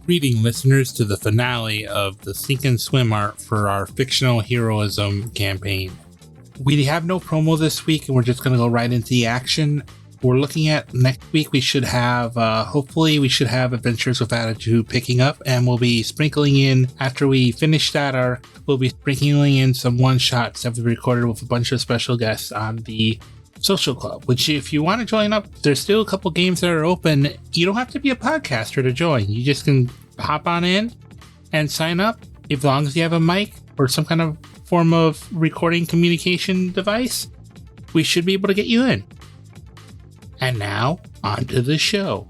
Greeting listeners to the finale of the Sink and Swim art for our Fictional Heroism campaign. We have no promo this week and we're just going to go right into the action. We're looking at next week we should have, hopefully we should have Adventures with Attitude picking up, and we'll be sprinkling in, after we finish that arc, we'll be sprinkling in some one-shots that we recorded with a bunch of special guests on the Social Club, which if you want to join up, there's still a couple games that are open. You don't have to be a podcaster to join. You just can hop on in and sign up. As long as you have a mic or some kind of form of recording communication device, we should be able to get you in. And now, on to the show.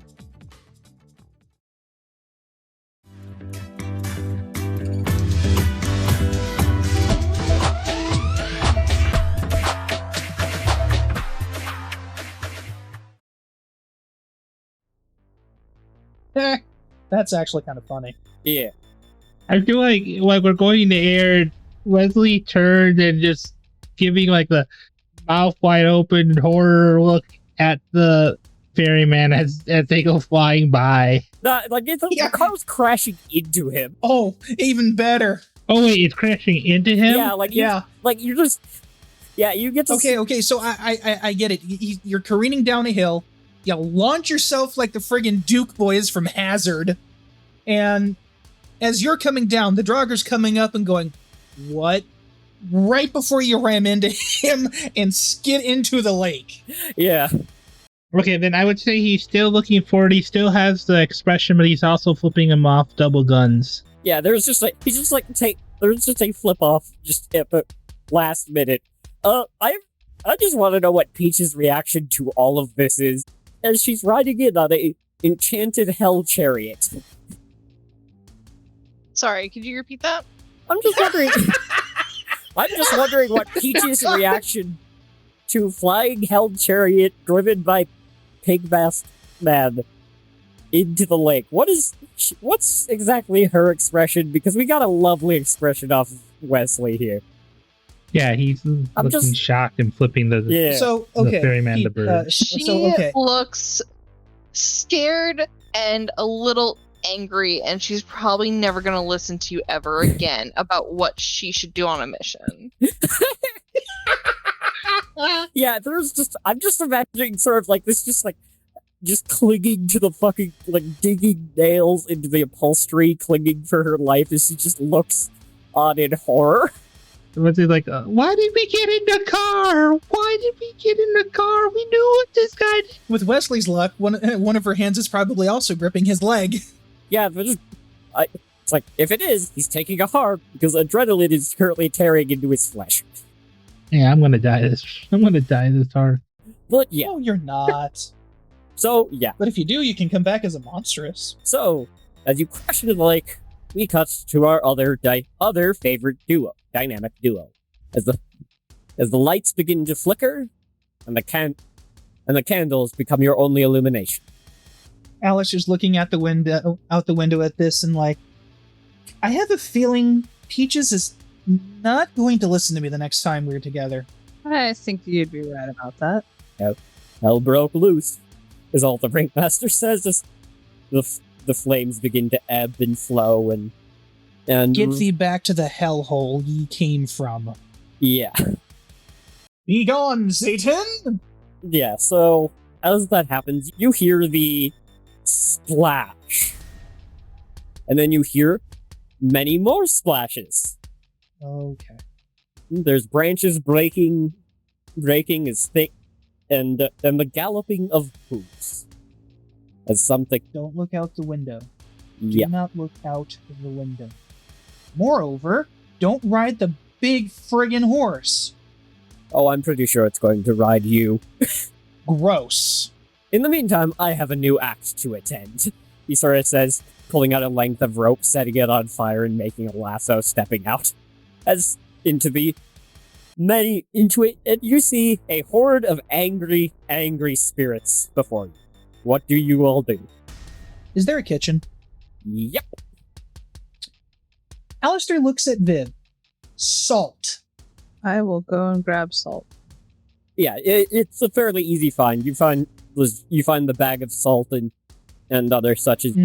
That's actually kind of funny. Yeah. I feel like we're going to air Wesley turned and just giving like the mouth wide open horror look at the ferryman as they go flying by. The car's crashing into him. Oh, even better. Oh wait, it's crashing into him? Yeah, you get to Okay, so I get it. You're careening down a hill, you launch yourself like the friggin' Duke boys from Hazard, and as you're coming down, the Draugr's coming up and going, what? Right before you ram into him and skid into the lake. Yeah. Okay, then I would say he's still looking forward. He still has the expression, but he's also flipping him off double guns. Yeah, there's just a flip off just at the last minute. I just want to know what Peach's reaction to all of this is as she's riding in on a enchanted hell chariot. Sorry, could you repeat that? I'm just wondering what Peach's reaction to flying hell chariot driven by pig-masked man into the lake. What's exactly her expression? Because we got a lovely expression off of Wesley here. Yeah, he's looking shocked and flipping the ferryman the bird. She looks scared and a little angry, and she's probably never going to listen to you ever again about what she should do on a mission. Yeah, I'm just imagining sort of like this, just clinging to the fucking, digging nails into the upholstery, clinging for her life as she just looks on in horror. Was it like, why did we get in the car? Why did we get in the car? We knew what this guy did. With Wesley's luck, one of her hands is probably also gripping his leg. Yeah, but it's like, if it is, he's taking a harm, because adrenaline is currently tearing into his flesh. Yeah, I'm gonna die this hard. But yeah. No, you're not. So, yeah. But if you do, you can come back as a monstrous. So, as you crash into the lake, we cut to our other favorite dynamic duo. As the lights begin to flicker, and the candles become your only illumination. Alaister's looking out the window at this and I have a feeling Peaches is not going to listen to me the next time we're together. I think you'd be right about that. Hell broke loose, is all the Ringmaster says as the flames begin to ebb and flow and get thee back to the hellhole ye came from. Yeah. Be gone, Satan! Yeah, so as that happens, you hear the splash. And then you hear many more splashes. Okay. There's branches breaking as thick, and the galloping of hooves. As something... Don't look out the window. Yeah. Do not look out of the window. Moreover, don't ride the big friggin' horse. Oh, I'm pretty sure it's going to ride you. Gross. In the meantime, I have a new act to attend. He sort of says, pulling out a length of rope, setting it on fire, and making a lasso, stepping out. As into it, and you see a horde of angry spirits before you. What do you all do? Is there a kitchen? Yep. Alaister looks at Viv. Salt. I will go and grab salt. Yeah, it's a fairly easy find. You find the bag of salt and other such as...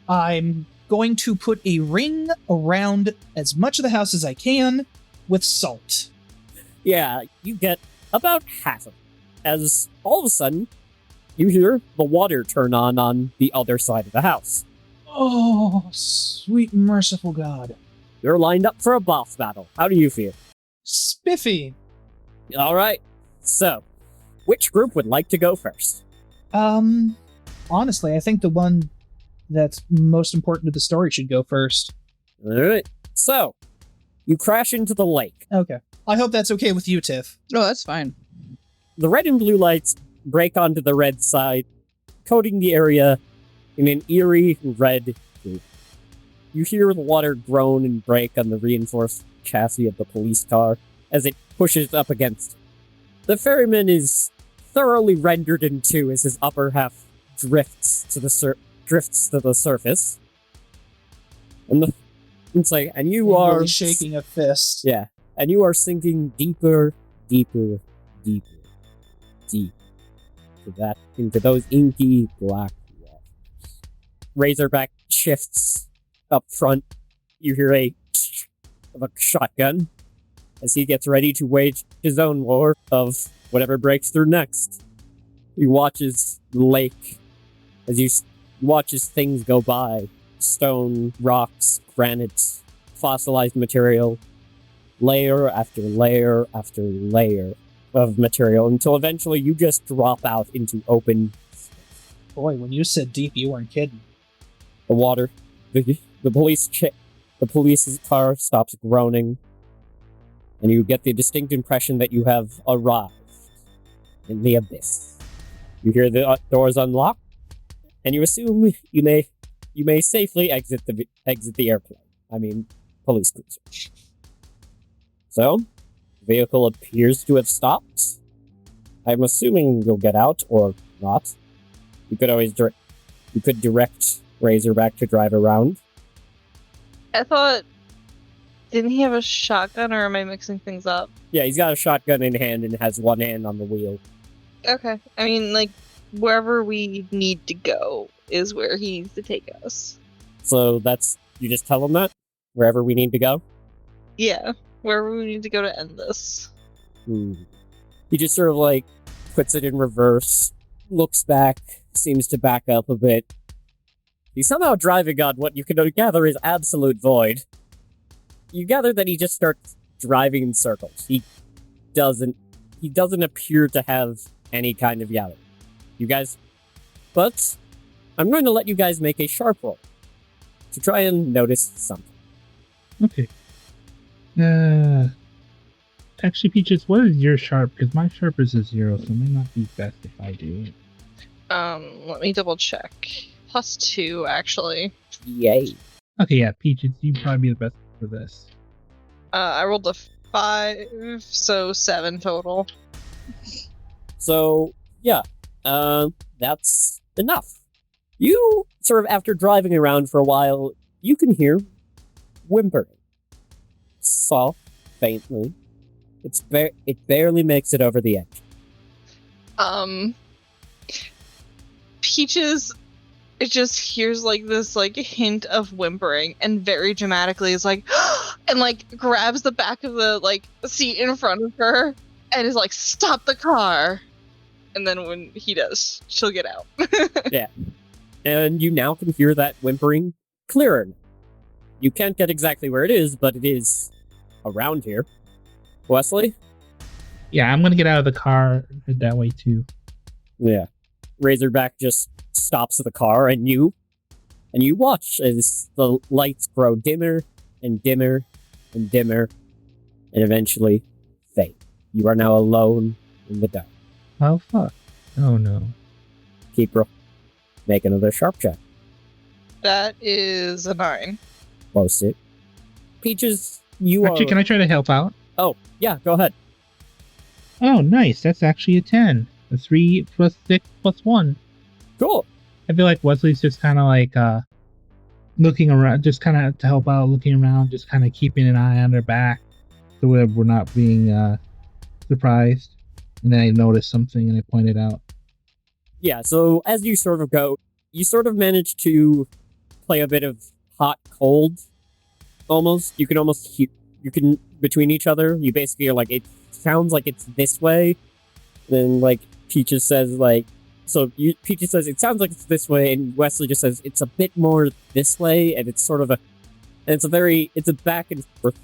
I'm going to put a ring around as much of the house as I can with salt. Yeah, you get about half of it. As all of a sudden, you hear the water turn on the other side of the house. Oh, sweet merciful God. You're lined up for a boss battle. How do you feel? Spiffy. All right. So, which group would like to go first? Honestly, I think the one that's most important to the story should go first. All right. So, you crash into the lake. Okay. I hope that's okay with you, Tiff. Oh, that's fine. The red and blue lights break onto the red side, coating the area in an eerie red hue. You hear the water groan and break on the reinforced chassis of the police car as it pushes up against it. The ferryman is thoroughly rendered in two as his upper half drifts to the surface. And you are really shaking a fist. Yeah, and you are sinking deeper, deeper, deeper, deep into those inky black waters. Razorback shifts up front. You hear of a shotgun as he gets ready to wage his own war of whatever breaks through next. He watches the lake as you watch as things go by. Stone, rocks, granite, fossilized material, layer after layer after layer of material until eventually you just drop out into open space. Boy, when you said deep, you weren't kidding. The water, the police's car stops groaning, and you get the distinct impression that you have arrived in the abyss. You hear the doors unlock, and you assume you may safely exit the airplane. I mean, police cruiser. So, the vehicle appears to have stopped. I'm assuming you'll get out or not. You could always direct Razorback to drive around. I thought, didn't he have a shotgun, or am I mixing things up? Yeah, he's got a shotgun in hand and has one hand on the wheel. Okay. I mean, like, wherever we need to go is where he needs to take us. So you just tell him that? Wherever we need to go? Yeah, wherever we need to go to end this. He just sort of puts it in reverse, looks back, seems to back up a bit. He's somehow driving on what you can gather is absolute void. You gather that he just starts driving in circles. He doesn't appear to have any kind of yelling. You guys, but I'm going to let you guys make a sharp roll to try and notice something. Okay. Actually, Peaches, what is your sharp? Because my sharp is a 0, so it may not be best if I do it. Let me double check. +2, actually. Yay. Okay, yeah, Peaches, you'd probably be the best for this. I rolled a 5, so 7 total. So, yeah, that's enough. You, sort of after driving around for a while, you can hear whimpering. Soft, faintly. It barely makes it over the edge. Peaches, it just hears this hint of whimpering, and very dramatically is and grabs the back of the seat in front of her and is stop the car. And then when he does, she'll get out. Yeah. And you now can hear that whimpering clearer. You can't get exactly where it is, but it is around here. Wesley? Yeah, I'm gonna get out of the car head that way too. Yeah. Razorback just stops the car, and you watch as the lights grow dimmer and dimmer and dimmer, and eventually fade. You are now alone in the dark. Oh fuck. Oh no. Make another sharp check. That is a 9. Close it. Peaches, Actually, can I try to help out? Oh, yeah, go ahead. Oh, nice. That's actually a 10. A 3 plus 6 plus 1. Cool. I feel like Wesley's just kind of looking around, just kind of to help out, looking around, just kind of keeping an eye on their back so we're not being surprised. And then I noticed something and I pointed out. Yeah, so as you sort of go, you sort of manage to play a bit of hot, cold, almost. You can almost hear, you can, between each other, you basically are like, it sounds like it's this way. Then, like, Peaches says, like, Peaches says, it sounds like it's this way, and Wesley just says, it's a bit more this way, and it's sort of it's a back and forth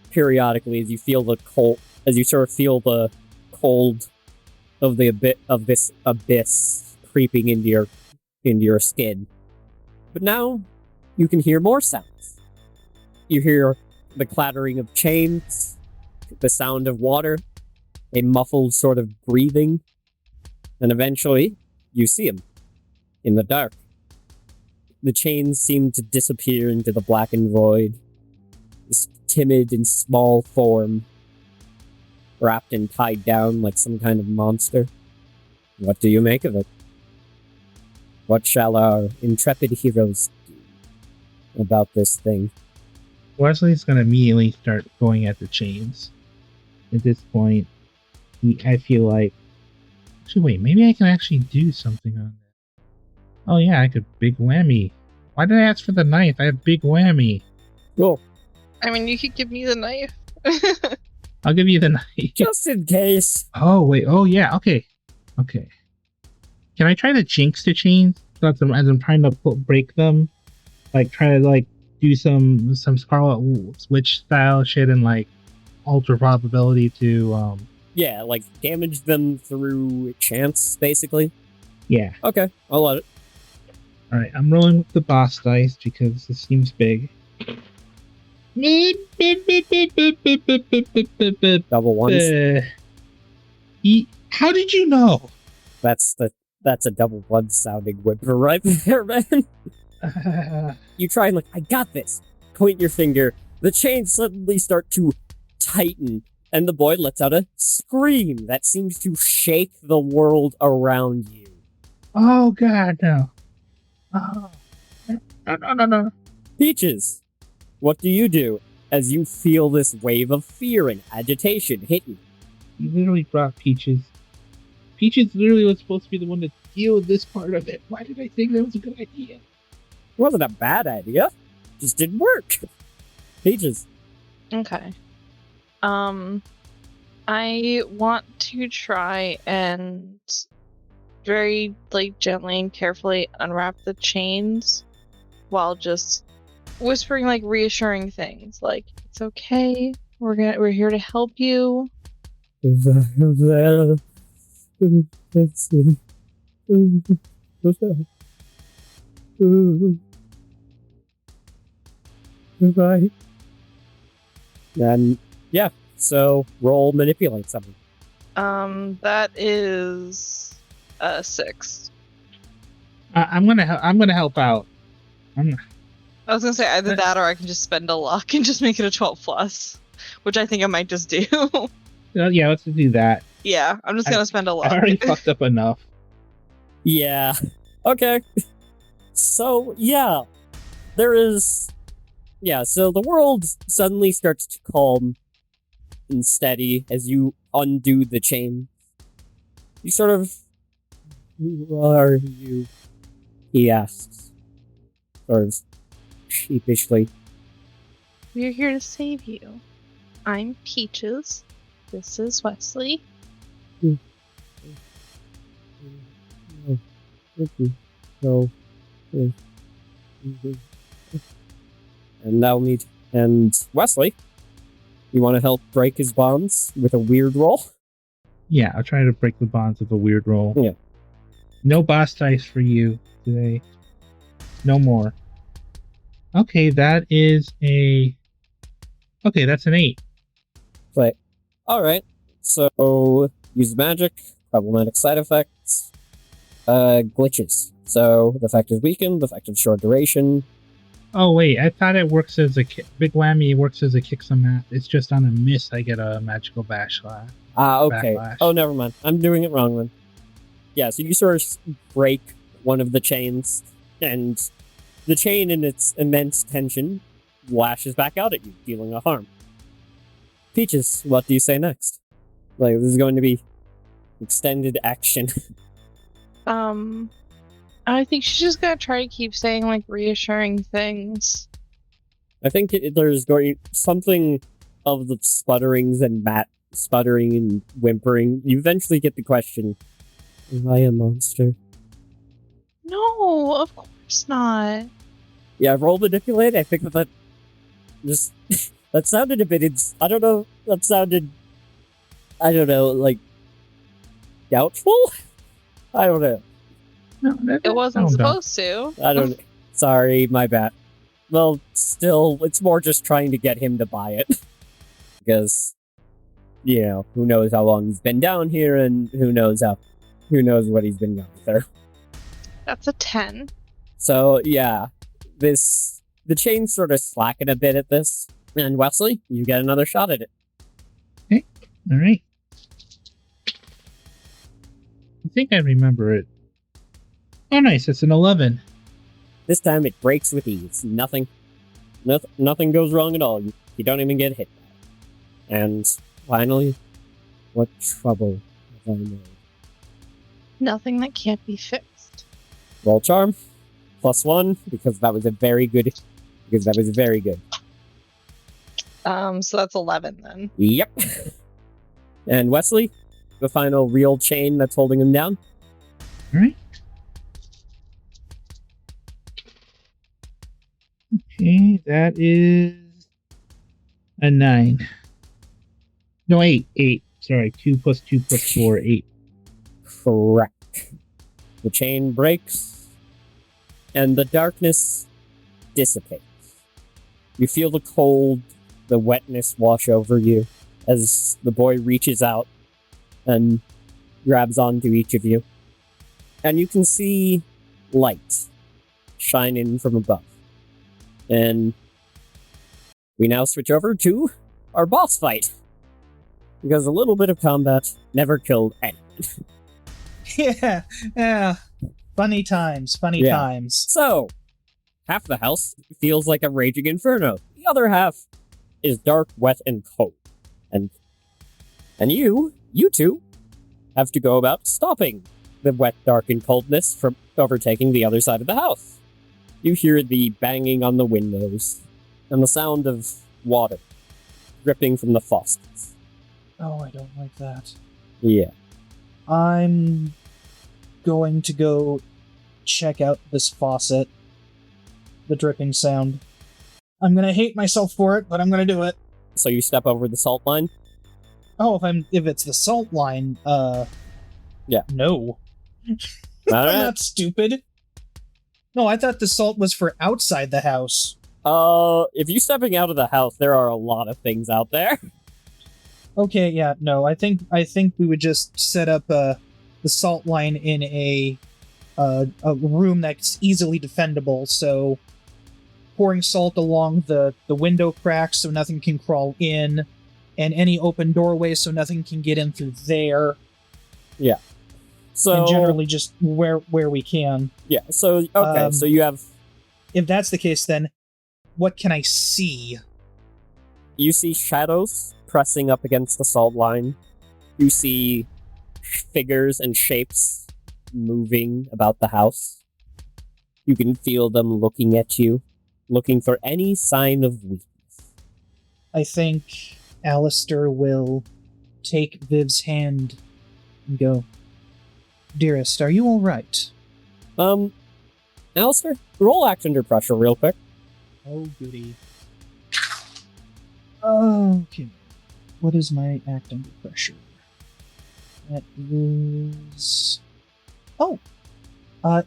periodically as you feel the cold, as you sort of feel the cold of this abyss creeping into your skin. But now, you can hear more sounds. You hear the clattering of chains, the sound of water, a muffled sort of breathing, and eventually, you see him in the dark. The chains seem to disappear into the blackened void. This timid and small form, wrapped and tied down like some kind of monster. What do you make of it? What shall our intrepid heroes do about this thing? Wesley's gonna immediately start going at the chains. At this point, I feel like... Actually, wait, maybe I can actually do something on that. Oh yeah, I could big whammy. Why did I ask for the knife? I have big whammy. Cool. I mean, you could give me the knife. I'll give you the knife. Just in case. Oh, wait. Oh, yeah. Okay. Okay. Can I try to jinx the chains? So as I'm trying to break them? Like, try to, like, do some Scarlet Witch style shit and, like, alter probability to, Yeah, like, damage them through chance, basically. Yeah. Okay, I'll let it. Alright, I'm rolling with the boss dice because this seems big. Double ones. How did you know? That's a double one sounding whimper right there, man. You try and like, I got this. Point your finger. The chains suddenly start to tighten, and the boy lets out a scream that seems to shake the world around you. Oh god, no. Oh. No. Peaches, what do you do as you feel this wave of fear and agitation hit you? You literally brought Peaches. Peaches literally was supposed to be the one to deal with this part of it. Why did I think that was a good idea? It wasn't a bad idea. Just didn't work. Peaches. Okay. I want to try and very, like, gently and carefully unwrap the chains while just whispering, like, reassuring things. Like, it's okay. We're here to help you. Let's see. Goodbye. And yeah, so roll manipulate something. That is 6. I'm gonna help out. I was gonna say either that or I can just spend a luck and just make it a 12 plus, which I think I might just do. Yeah, let's do that. Yeah, I'm just gonna spend a luck. I already fucked up enough. Yeah. Okay. So, yeah. There is... Yeah, so the world suddenly starts to calm and steady as you undo the chain. You sort of... Who are you? He asks. Sort of sheepishly. We're here to save you. I'm Peaches. This is Wesley. And now meet Wesley. You want to help break his bonds with a weird roll? Yeah, I'll try to break the bonds with a weird roll. Yeah. No boss dice for you today. No more. Okay, that's an 8. But, alright. So, use magic, problematic side effects, glitches. So, the effect is weakened, the effect is short duration. Oh wait, I thought it works as a big whammy. Works as a kick some ass. It's just on a miss I get a magical backslash. Okay. Backlash. Oh, never mind. I'm doing it wrong then. Yeah, so you sort of break one of the chains, and the chain in its immense tension lashes back out at you, dealing a harm. Peaches, what do you say next? Like, this is going to be extended action. I think she's just gonna try to keep saying like reassuring things. I think there's going something of the sputterings and sputtering and whimpering. You eventually get the question, am I a monster? No, of course not. Yeah, roll manipulate. I think that just that sounded a bit. I don't know. That sounded. I don't know, like doubtful. I don't know. No, It wasn't sound supposed to. I don't. Sorry, my bad. Well, still, it's more just trying to get him to buy it because, you know, who knows how long he's been down here, and who knows what he's been going through. That's a 10. So yeah, the chain's sort of slacking a bit at this, and Wesley, you get another shot at it. All right. I think I remember it. Oh, nice. It's an 11. This time it breaks with ease. Nothing goes wrong at all. You don't even get hit. And finally, what trouble have I made? Nothing that can't be fixed. Roll charm, +1, because that was very good. So that's 11 then. Yep. And Wesley, the final real chain that's holding him down. All right. Okay, that is a 9. No, 8. 8. Sorry, 2 + 2 + 4, 8. Correct. The chain breaks, and the darkness dissipates. You feel the cold, the wetness wash over you as the boy reaches out and grabs onto each of you. And you can see light shine in from above. And we now switch over to our boss fight. Because a little bit of combat never killed anyone. Yeah. Funny times. So, half the house feels like a raging inferno. The other half is dark, wet, and cold. And you two, have to go about stopping the wet, dark, and coldness from overtaking the other side of the house. You hear the banging on the windows, and the sound of water dripping from the faucets. Oh, I don't like that. Yeah. I'm going to go check out this faucet. The dripping sound. I'm gonna hate myself for it, but I'm gonna do it. So you step over the salt line? Oh, if it's the salt line, Yeah. No. I'm Alright. not stupid. No, I thought the salt was for outside the house. If you're stepping out of the house, there are a lot of things out there. Okay, yeah, no, I think we would just set up the salt line in a room that's easily defendable, so pouring salt along the window cracks so nothing can crawl in, and any open doorway so nothing can get in through there. Yeah. So and generally just where we can. Yeah, so okay, so you have If that's the case, then what can I see? you see shadows pressing up against the salt line. You see figures and shapes moving about the house. You can feel them looking at you, looking for any sign of weakness. I think Alaister will take Viv's hand and go, "Dearest, are you all right?" Alaister, roll act under pressure real quick. Oh, goody. Okay. What is my act under pressure? That is... Oh!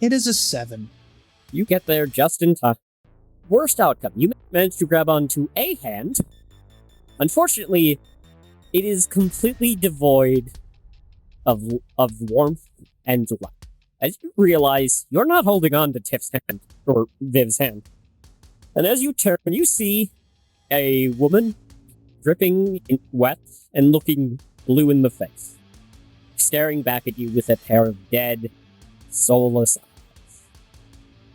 It is a 7. You get there just in time. Worst outcome, you manage to grab onto a hand. Unfortunately, it is completely devoid of warmth and light. As you realize, you're not holding on to Tiff's hand, or Viv's hand. And as you turn, you see a woman dripping in wet and looking blue in the face, staring back at you with a pair of dead, soulless eyes.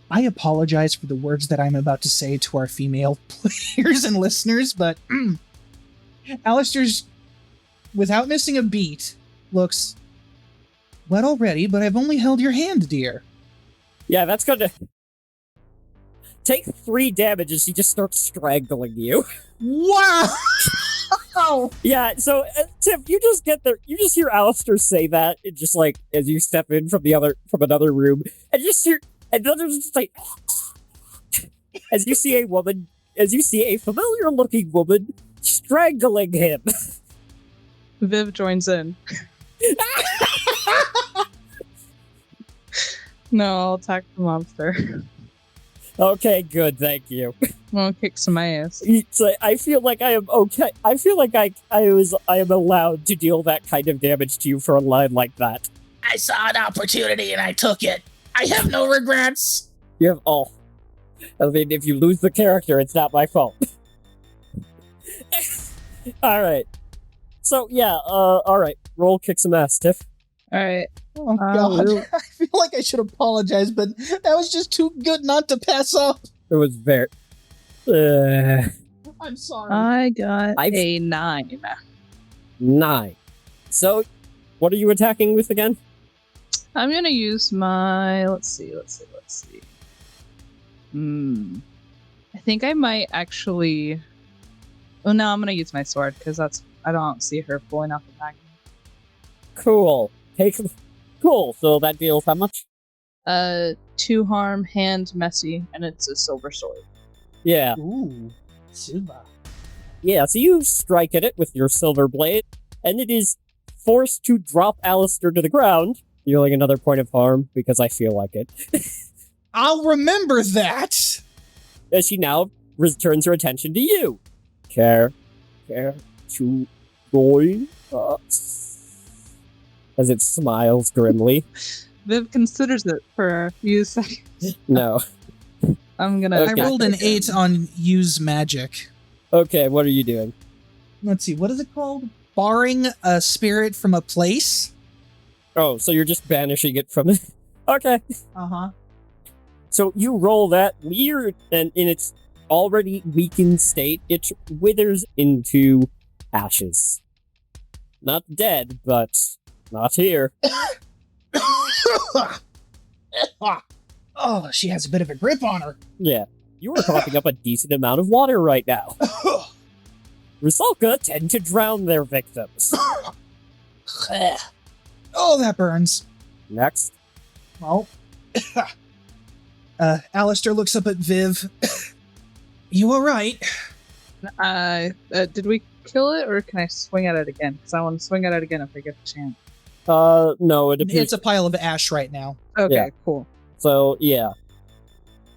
I apologize for the words that I'm about to say to our female players and listeners, but Alaister's, without missing a beat, looks wet already, but I've only held your hand, dear. Yeah, that's gonna take 3 damage as she just starts strangling you. Wow! Yeah, so Tim, you just get there. You just hear Alaister say that, and just like as you step in from another room, and you just hear, and then there's just like as you see a familiar-looking woman strangling him. Viv joins in. No, I'll attack the monster. Okay, good, thank you. I'll kick some ass. So I feel like I am okay. I feel like I am allowed to deal that kind of damage to you for a line like that. I saw an opportunity and I took it. I have no regrets. You have all. I mean, if you lose the character, it's not my fault. All right. So yeah. All right. Roll kick some ass, Tiff. All right. Oh god, I feel like I should apologize, but that was just too good not to pass up. It was very. I'm sorry. I got a 9. 9. So, what are you attacking with again? I'm gonna use my. Let's see. I think I might actually. Oh no, I'm gonna use my sword because I don't see her pulling out the back. Cool. Cool. So that deals how much? 2 harm, hand messy, and it's a silver sword. Yeah. Ooh, silver. Yeah, so you strike at it with your silver blade, and it is forced to drop Alaister to the ground, dealing another point of harm, because I feel like it. I'll remember that. As she now returns her attention to you. Care to join us? As it smiles grimly. Viv considers it for a few seconds. No. I'm gonna. Okay. I rolled an 8 on use magic. Okay, what are you doing? Let's see, what is it called? Barring a spirit from a place? Oh, so you're just banishing it from it? Okay. Uh-huh. So you roll that weird, and in its already weakened state, it withers into ashes. Not dead, but not here. Oh, she has a bit of a grip on her. Yeah. You are coughing up a decent amount of water right now. Rusalka tend to drown their victims. Oh, that burns. Next. Well, Alaister looks up at Viv. You all right? Did we kill it, or can I swing at it again? Because I want to swing at it again if I get the chance. No, it appears... It's a pile of ash right now. Okay, Yeah. cool. So, yeah.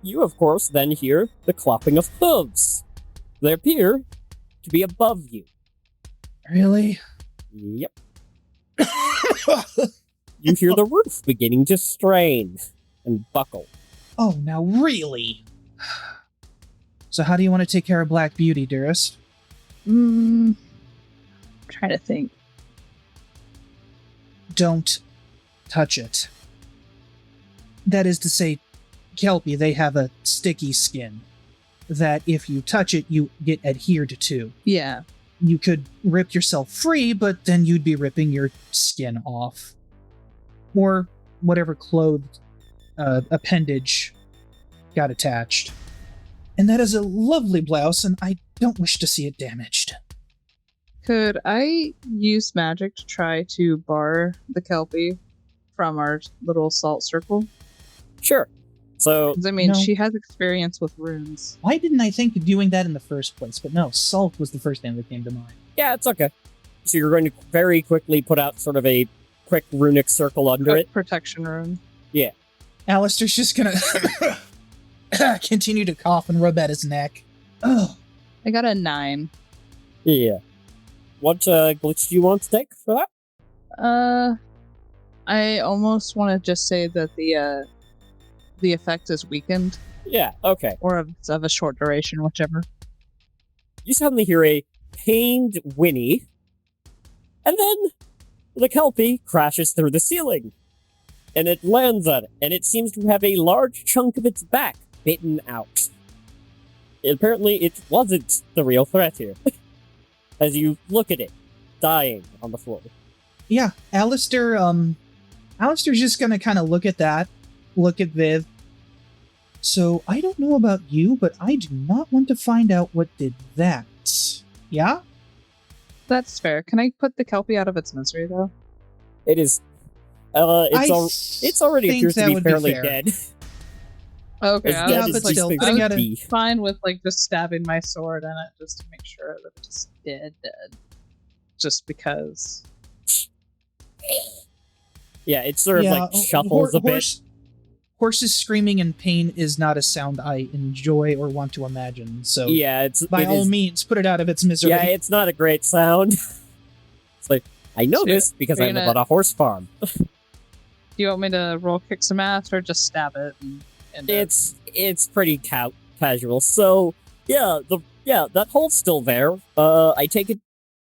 You, of course, then hear the clopping of hooves. They appear to be above you. Really? Yep. You hear the roof beginning to strain and buckle. Oh, now really? So how do you want to take care of Black Beauty, dearest? Trying to think. Don't touch it. That is to say, Kelpie, they have a sticky skin that if you touch it, you get adhered to. Yeah. You could rip yourself free, but then you'd be ripping your skin off. Or whatever clothed appendage got attached. And that is a lovely blouse, and I don't wish to see it damaged. Could I use magic to try to bar the Kelpie from our little salt circle? Sure. So, 'Cause, I mean, No. she has experience with runes. Why didn't I think of doing that in the first place? But no, salt was the first thing that came to mind. yeah, it's okay. So you're going to very quickly put out sort of a quick runic circle under it. Protection rune. Alaister's just gonna continue to cough and rub at his neck. Oh, I got a 9. Yeah. What glitch do you want to take for that? I almost want to just say that the effect is weakened, Yeah, okay. or it's of a short duration, whichever. You suddenly hear a pained whinny, and then the Kelpie crashes through the ceiling. And it lands on it, and it seems to have a large chunk of its back bitten out. Apparently, it wasn't the real threat here. As you look at it, dying on the floor. yeah, Alaister's just gonna kind of look at that, look at Viv, So I don't know about you, but I do not want to find out what did that. Yeah? That's fair. Can I put the Kelpie out of its misery, though? It is. It's already think appears to that be would be fairly fair. dead. Okay, As I dead yeah, was as but these still, things putting could out a- be. fine with like just stabbing my sword in it just to make sure that it's just dead. Just because. Yeah, it sort of like shuffles a bit. Horses screaming in pain is not a sound I enjoy or want to imagine. So Yeah, by it all is- means, put it out of its misery. Yeah, it's not a great sound. It's like, I know So, this because are I you live gonna- on a horse farm. Do you want me to roll kick some ass or just stab it? And It's pretty casual. So yeah, that hole's still there. I take it.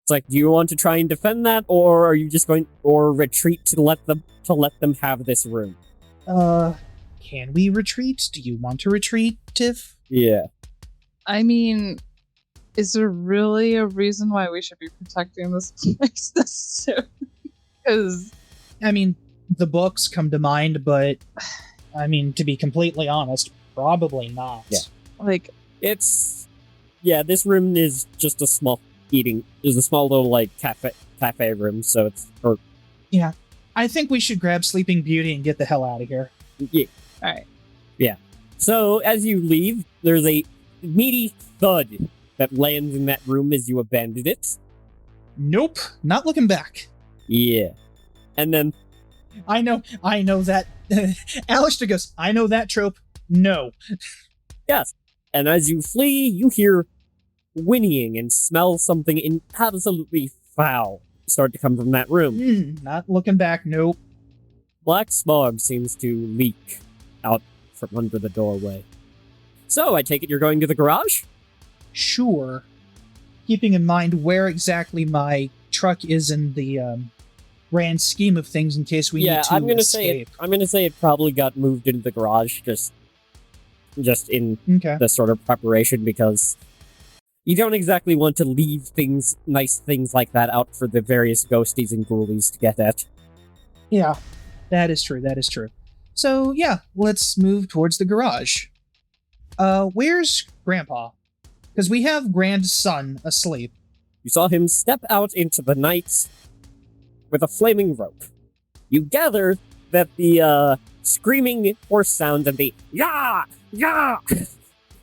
It's like, do you want to try and defend that, or are you just going or retreat to let them have this room? Can we retreat? Do you want to retreat, Tiff? Yeah. I mean, is there really a reason why we should be protecting this place this soon? Because I mean, the books come to mind, but I mean, to be completely honest, probably not. Yeah. like This room is just a small little like cafe room. So it's I think we should grab Sleeping Beauty and get the hell out of here. yeah. all right. So as you leave, there's a meaty thud that lands in that room as you abandon it. Nope, not looking back. Yeah. And then I know that. Alaister goes, I know that trope. No. yes. And as you flee, you hear whinnying and smell something absolutely foul start to come from that room. Not looking back. Nope. Black smog seems to leak out from under the doorway. So, I take it you're going to the garage? Sure. Keeping in mind where exactly my truck is in the grand scheme of things, in case we need to I'm gonna escape. say it probably got moved into the garage just in Okay. the sort of preparation, because you don't exactly want to leave nice things like that out for the various ghosties and ghoulies to get at. Yeah, that is true. That is true. So yeah, let's move towards the garage. Where's Grandpa? Because we have grandson asleep. You saw him step out into the night with a flaming rope. You gather that the screaming horse sound and the yah yah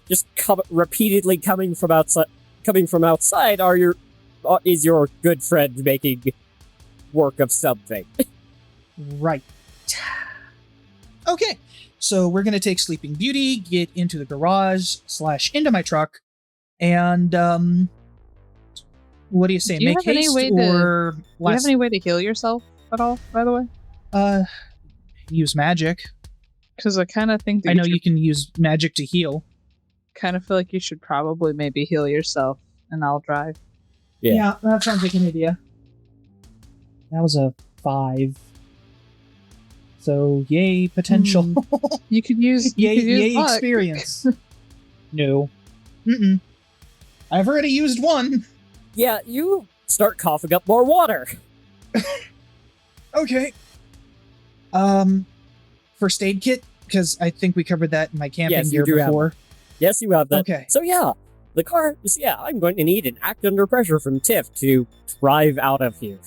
just repeatedly coming from outside is your good friend making work of something. Right. Okay, so we're gonna take Sleeping Beauty, get into the garage / into my truck, and what do you say? Do you Make have any haste way or Do you have any way to heal yourself at all, by the way? use magic. Because I kind of think that I know you can use magic to heal. kind of feel like you should probably maybe heal yourself, and I'll drive. Yeah. That sounds like an idea. That was a 5. So yay potential. You could use yay luck. experience. No. Mm-mm. I've already used one. Yeah, you start coughing up more water. Okay. First aid kit, because I think we covered that in my camping Yes, you gear do have before. Yes, you have that. Okay. So yeah, the car. I'm going to need an act under pressure from Tiff to drive out of here.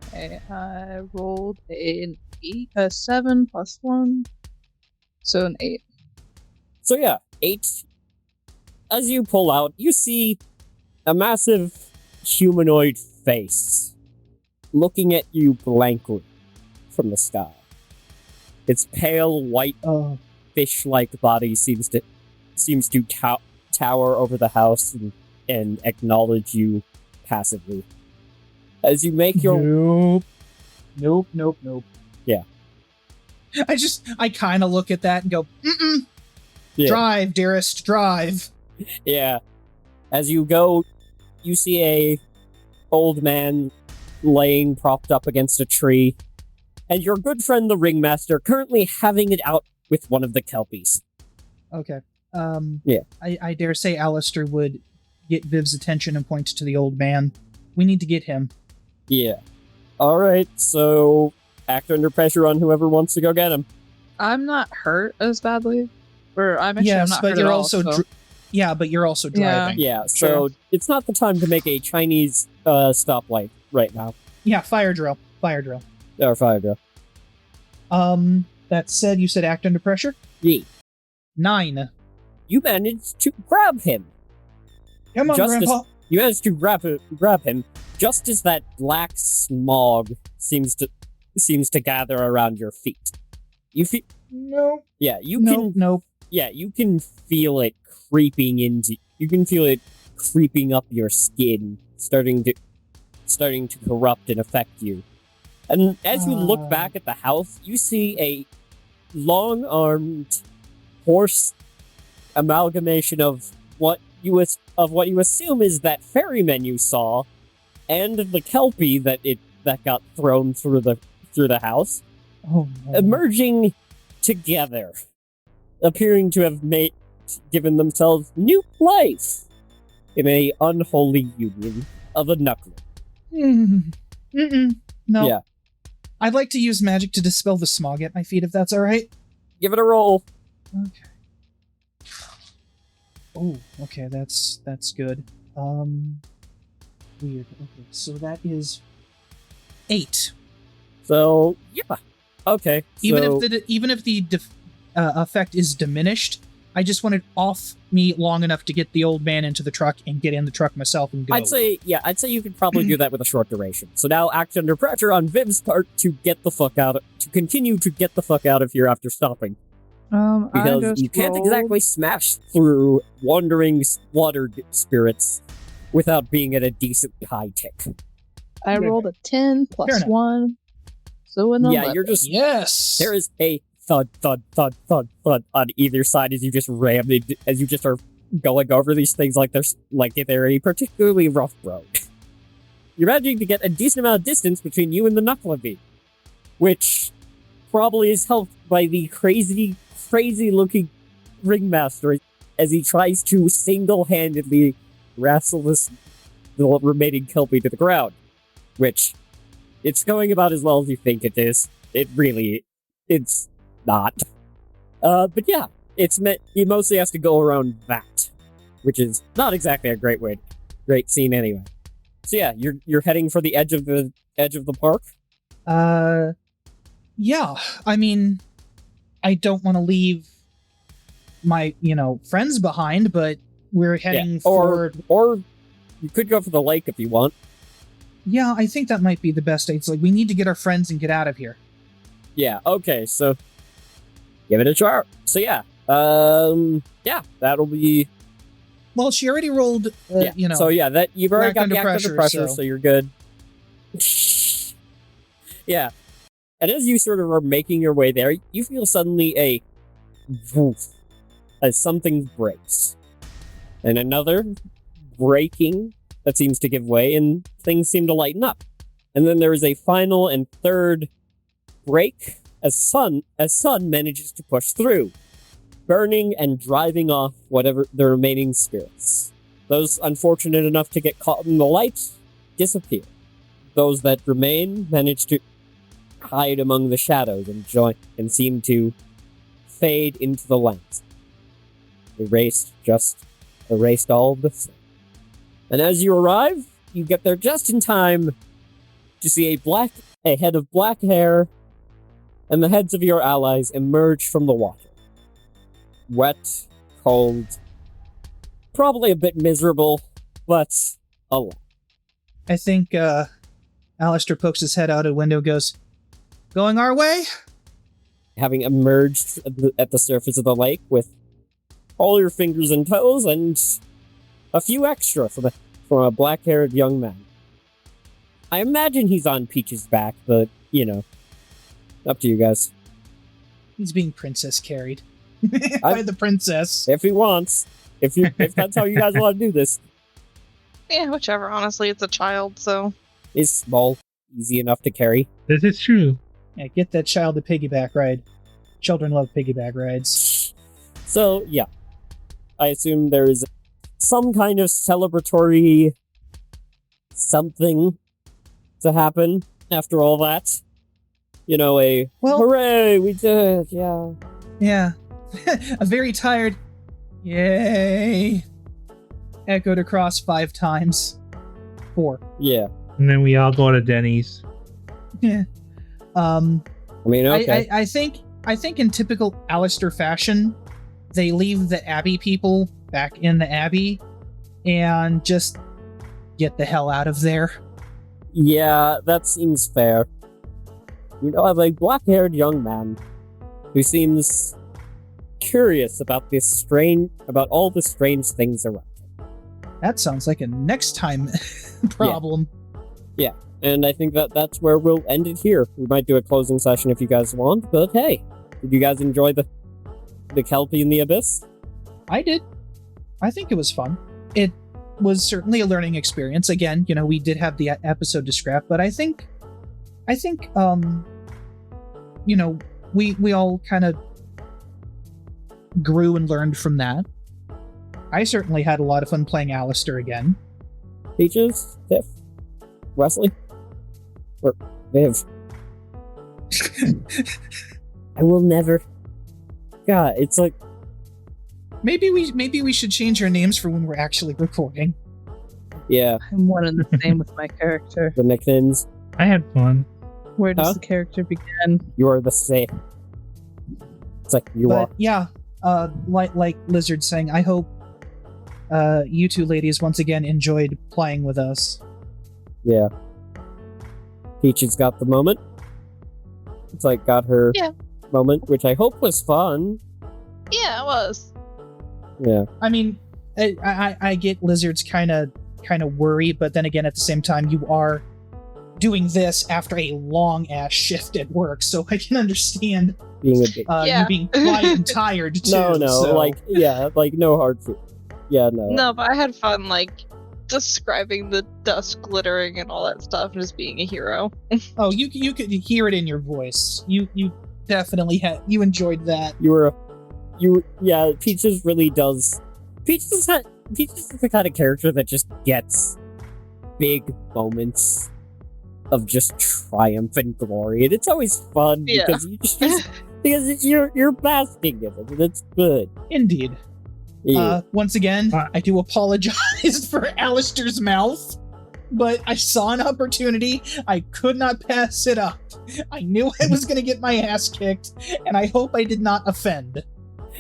Okay, I rolled an 8, a 7 plus 1, so an 8. So yeah, 8. As you pull out, you see a massive humanoid face looking at you blankly from the sky. Its pale white Oh, fish-like body seems to tower over the house and acknowledge you passively. As you make your Nope. Yeah. I kind of look at that and go, mm-mm. Yeah. Drive, dearest, drive. Yeah. As you go, you see a old man laying propped up against a tree, and your good friend the ringmaster currently having it out with one of the kelpies. Okay. Yeah. I dare say Alaister would get Viv's attention and point to the old man. We need to get him. Yeah. Alright, so act under pressure on whoever wants to go get him. I'm not hurt as badly, Or I'm actually I'm Yes, not but hurt you're at all, also so- but you're also Yeah. driving. Yeah, so it's not the time to make a Chinese stoplight right now. Yeah, fire drill. Fire drill. Or fire drill. That said, you said act under pressure? Yeah. 9. You managed to grab him. Come on, Justice- Grandpa. You managed to grab him just as that black smog seems to gather around your feet. You feel No. yeah, you no, can no. yeah, you can feel it creeping up your skin, starting to corrupt and affect you. And as you look back at the house, you see a long-armed horse amalgamation of what you assume is that ferryman you saw, and the kelpie that got thrown through the house, Oh, no. emerging together, appearing to have given themselves new life in a unholy union of a knuckler. No. Yeah. I'd like to use magic to dispel the smog at my feet, if that's all right. Give it a roll. Okay. Oh, okay, that's good. Weird. Okay, so that is 8. So yeah, okay. Even if the effect is diminished, I just want it off me long enough to get the old man into the truck and get in the truck myself and go. I'd say you could probably do that with a short duration. So now act under pressure on Viv's part to continue to get the fuck out of here after stopping. I Because just you can't rolled- exactly smash through wandering water spirits without being at a decent high tick. I rolled a 10 Fair plus enough. 1. So an 11. Yeah, you're just Yes. there is a thud, thud, thud, thud, thud on either side as you just are going over these things like they're a particularly rough road. You're managing to get a decent amount of distance between you and the Knucklebeak, which probably is helped by the crazy looking ringmaster as he tries to single-handedly wrestle the remaining kelpie to the ground, which it's going about as well as you think it is. It's not. But yeah, he mostly has to go around that, which is not exactly a great scene anyway. So yeah, you're heading for the edge of the park. Yeah. I mean, I don't want to leave my, friends behind, but we're heading for... Or you could go for the lake if you want. Yeah, I think that might be the best. It's like, we need to get our friends and get out of here. Yeah, okay, so give it a try. So yeah, that'll be... Well, she already rolled, So yeah, that you've already Act got under the act pressure, under pressure, so- so you're good. Yeah. And as you sort of are making your way there, you feel suddenly a woof as something breaks. And another breaking that seems to give way, and things seem to lighten up. And then there is a final and third break as sun manages to push through, burning and driving off whatever the remaining spirits. Those unfortunate enough to get caught in the light disappear. Those that remain manage to hide among the shadows and seem to fade into the lens. Erased all of the same. And as you arrive, you get there just in time to see a head of black hair and the heads of your allies emerge from the water. Wet, cold, probably a bit miserable, but alive. I think, Alaister pokes his head out a window, goes, "Going our way?" Having emerged at the surface of the lake with all your fingers and toes and a few extra from a black-haired young man. I imagine he's on Peach's back, but, up to you guys. He's being princess carried. By the princess. If he wants. If that's how you guys want to do this. Yeah, whichever. Honestly, it's a child, so. He's small, easy enough to carry. This is true. Yeah, get that child a piggyback ride. Children love piggyback rides. So, yeah. I assume there is some kind of celebratory something to happen after all that. Hooray, we did it, yeah. Yeah. A very tired yay echoed across 5 times. 4. Yeah. And then we all go to Denny's. Yeah. I mean, okay. I think in typical Alaister fashion, they leave the Abbey people back in the Abbey and just get the hell out of there. Yeah, that seems fair. We now have a black-haired young man who seems curious about all the strange things around. That sounds like a next time problem. Yeah, and I think that's where we'll end it here. We might do a closing session if you guys want, but hey, did you guys enjoy the Kelpie in the Abyss? I did. I think it was fun. It was certainly a learning experience. Again, we did have the episode to scrap, but I think we all kind of grew and learned from that. I certainly had a lot of fun playing Alaister again. Peaches? Tiff? Wesley? Or Viv? I will never... God, it's like... Maybe we should change our names for when we're actually recording. Yeah. I'm one and the same with my character. The nicknames. I had fun. Where does Huh? the character begin? You are the same. It's like you But are. yeah, like Lizard saying, I hope you two ladies once again enjoyed playing with us. Yeah. Peaches got the moment. It's like got her Yeah. moment, which I hope was fun. Yeah, it was. Yeah. I mean, I get Lizard's kind of worry, but then again, at the same time, you are doing this after a long ass shift at work, so I can understand Being a bit. Yeah. you being quiet and tired too. No, so. like no hard food. Yeah, no. No, but I had fun, describing the dust glittering and all that stuff and just being a hero. Oh, you could hear it in your voice. You definitely you enjoyed that. Yeah, Peaches really does. Peaches is the kind of character that just gets big moments of just triumph and glory, and it's always fun Yeah. because because you're basking in it, and it's good. Indeed. Yeah. Once again, I do apologize for Alaister's mouth, but I saw an opportunity. I could not pass it up. I knew I was going to get my ass kicked, and I hope I did not offend.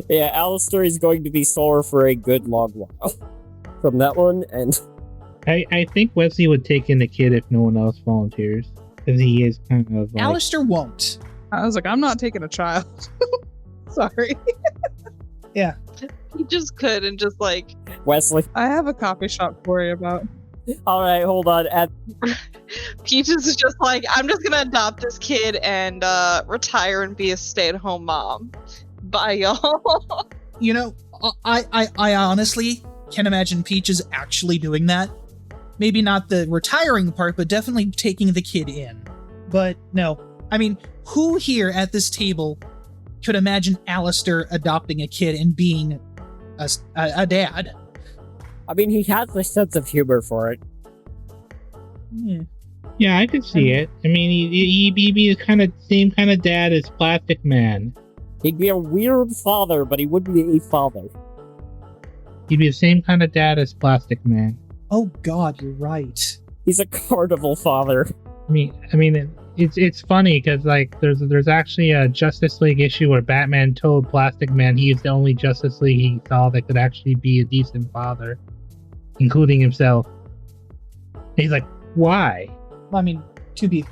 Yeah, Alaister is going to be sore for a good long while from that one, and I think Wesley would take in the kid if no one else volunteers. Because he is kind of like... Alaister won't. I was like, I'm not taking a child. Sorry. He just could and just Wesley. I have a coffee shop to worry about. All right, hold on. Peaches is just I'm just gonna adopt this kid and retire and be a stay-at-home mom. Bye, y'all. I honestly can't imagine Peaches actually doing that. Maybe not the retiring part, but definitely taking the kid in. But no, I mean, who here at this table could imagine Alaister adopting a kid and being a dad? I mean, he has a sense of humor for it. Yeah, I could see it. I mean, he'd be the same kind of dad as Plastic Man. He'd be a weird father, but he would be a father. He'd be the same kind of dad as Plastic Man. Oh God, you're right. He's a carnival father. I mean, it's funny because there's actually a Justice League issue where Batman told Plastic Man he's the only Justice League he saw that could actually be a decent father, including himself. And he's like, why? I mean, to be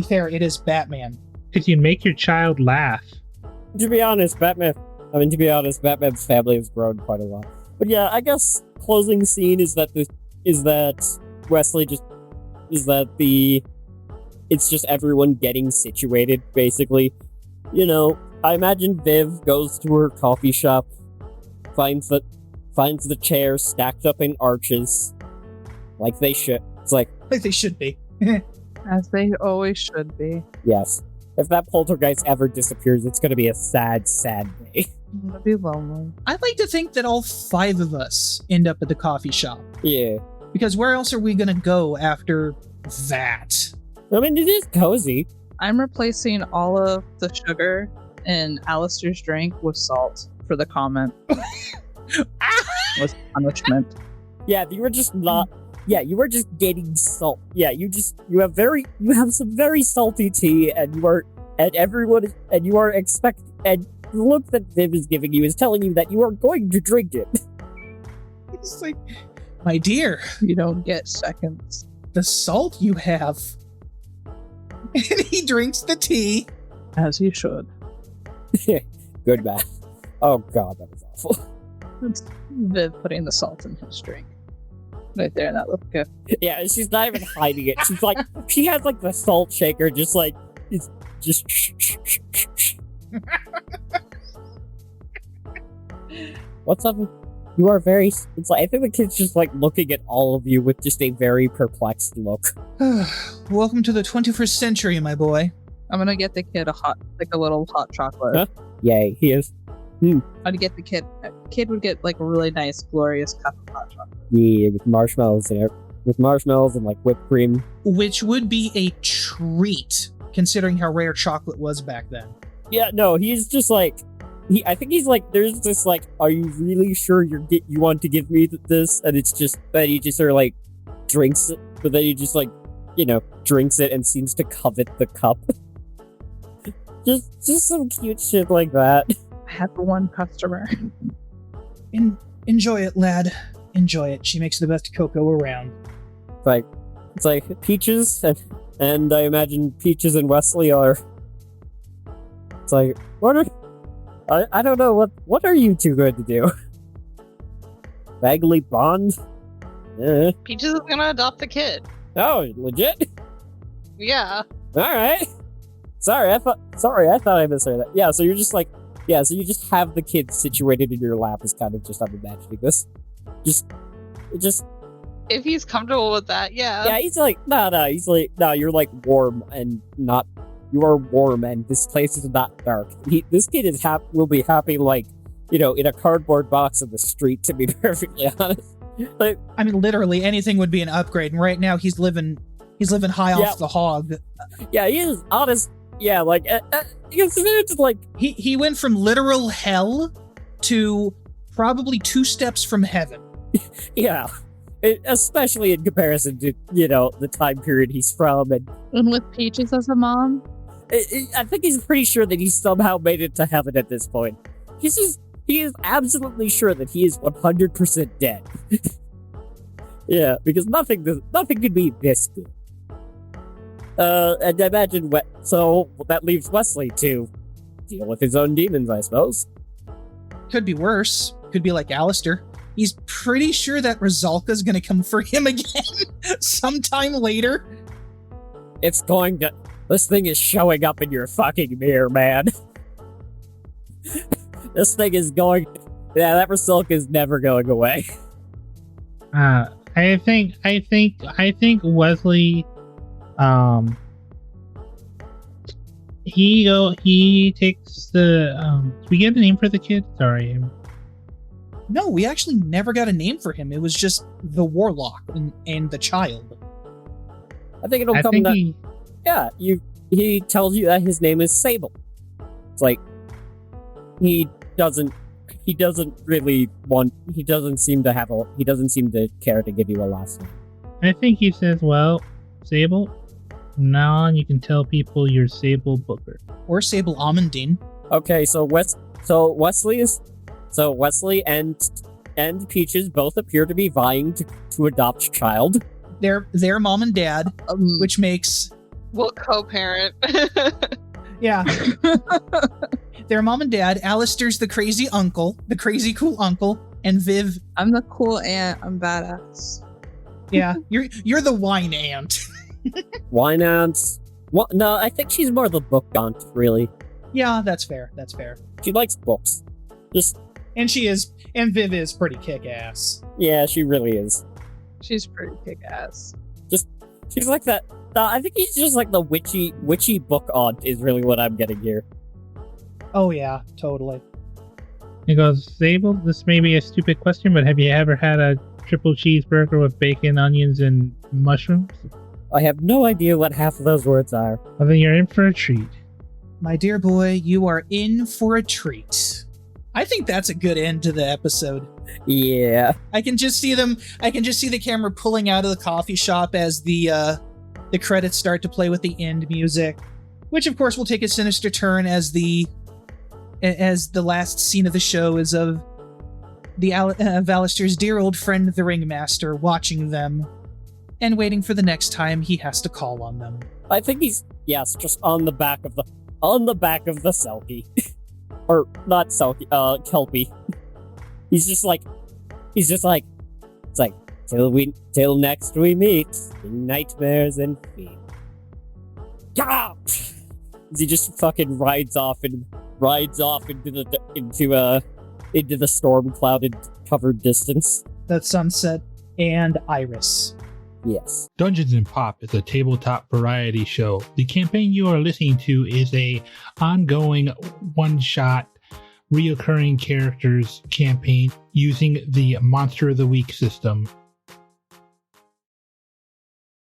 fair, it is Batman. Because you make your child laugh. To be honest, Batman's family has grown quite a lot. But yeah, I guess closing scene is that Wesley it's just everyone getting situated, basically. I imagine Viv goes to her coffee shop, finds the chairs stacked up in arches, like they should. It's like they should be. As they always should be. yes. If that poltergeist ever disappears, it's going to be a sad, sad day. I'm gonna be lonely. I'd like to think that all 5 of us end up at the coffee shop. Yeah. Because where else are we gonna go after that? I mean, it is cozy. I'm replacing all of the sugar in Alaister's drink was salt for the comment. Was punishment. Yeah, you were just not. Yeah, you were just getting salt. Yeah, you have some very salty tea, and you are expecting, and the look that Viv is giving you is telling you that you are going to drink it. It's like, my dear, You don't get seconds. the salt you have. And he drinks the tea. As you should. Good man. Oh god, that was awful. It's Viv putting the salt in his drink. Right there in that little gift. Yeah, she's not even hiding it. She's like, she has like the salt shaker, just like, it's just. What's up? You are very. It's like I think the kid's just like looking at all of you with just a very perplexed look. Welcome to the 21st century, my boy. I'm gonna get the kid a little hot chocolate. Huh? Yay, he is. I'd get the kid. Kid would get like a really nice, glorious cup of hot chocolate. Yeah, with marshmallows in it. With marshmallows and like whipped cream. Which would be a treat, considering how rare chocolate was back then. Yeah, no, he's just like. I think he's like, there's this like, are you really sure you want to give me this? And it's just that he just sort of like drinks it, but then he just like, drinks it and seems to covet the cup. just some cute shit like that. I have one customer. Enjoy it, lad. Enjoy it. She makes the best cocoa around. It's like Peaches and I imagine Peaches and Wesley are. It's like, I don't know, what are you two going to do? Vaguely bond? Peaches is gonna adopt the kid. Oh, legit? Yeah. Alright. Sorry, I thought I misheard that. Yeah, so you're just like, so you just have the kid situated in your lap is kind of just, I'm imagining this. Just. If he's comfortable with that, yeah. Yeah, he's like, no, you're like warm and not, you are warm and this place is not dark. This kid will be happy like, in a cardboard box in the street, to be perfectly honest. Like, I mean, literally anything would be an upgrade, and right now he's living high off the hog. Yeah, he is honest. Yeah, like, it's like... He went from literal hell to probably 2 steps from heaven. Yeah. Especially in comparison to, the time period he's from. And with Peaches as a mom? I think he's pretty sure that he's somehow made it to heaven at this point. He is absolutely sure that he is 100% dead. Yeah, because nothing could be this good. And I imagine, so that leaves Wesley to deal with his own demons, I suppose. Could be worse. Could be like Alaister. He's pretty sure that Rizalka's gonna come for him again sometime later. This thing is showing up in your fucking mirror, man. This thing is that Rizalka is never going away. I think Wesley, he takes the, we get a name for the kid? Sorry. No, we actually never got a name for him. It was just the warlock and the child. I think it'll come that. He tells you that his name is Sable. It's like he doesn't seem to care to give you a last name. I think he says, well, Sable, from now on you can tell people you're Sable Booker. Or Sable Amandine. Okay, so Wesley and Peaches both appear to be vying to adopt child. Their mom and dad, which makes... Well, co-parent. Yeah. Their mom and dad. Alaister's the crazy uncle, the crazy cool uncle, and Viv... I'm the cool aunt. I'm badass. Yeah, you're the wine aunt. Wine aunt? Well, no, I think she's more the book aunt, really. Yeah, that's fair. She likes books. And she is, and Viv is pretty kick-ass. Yeah, she really is. She's pretty kick-ass. She's like that. I think he's just like the witchy book aunt is really what I'm getting here. Oh yeah, totally. He goes, Sable, this may be a stupid question, but have you ever had a triple cheeseburger with bacon, onions, and mushrooms? I have no idea what half of those words are. Well, then you're in for a treat. My dear boy, you are in for a treat. I think that's a good end to the episode. Yeah. I can just see the camera pulling out of the coffee shop as the credits start to play with the end music, which of course will take a sinister turn as the last scene of the show is of Alaister's dear old friend, the Ringmaster, watching them and waiting for the next time he has to call on them. I think he's just on the back of the Selkie. Or not Selkie, Kelpie. He's just like it's like till next we meet in nightmares and fear. Yeah! He just fucking rides off into the storm clouded covered distance. That's Sunset and Iris. Yes. Dungeons and Pop is a tabletop variety show. The campaign you are listening to is a ongoing one-shot reoccurring characters campaign using the Monster of the Week system.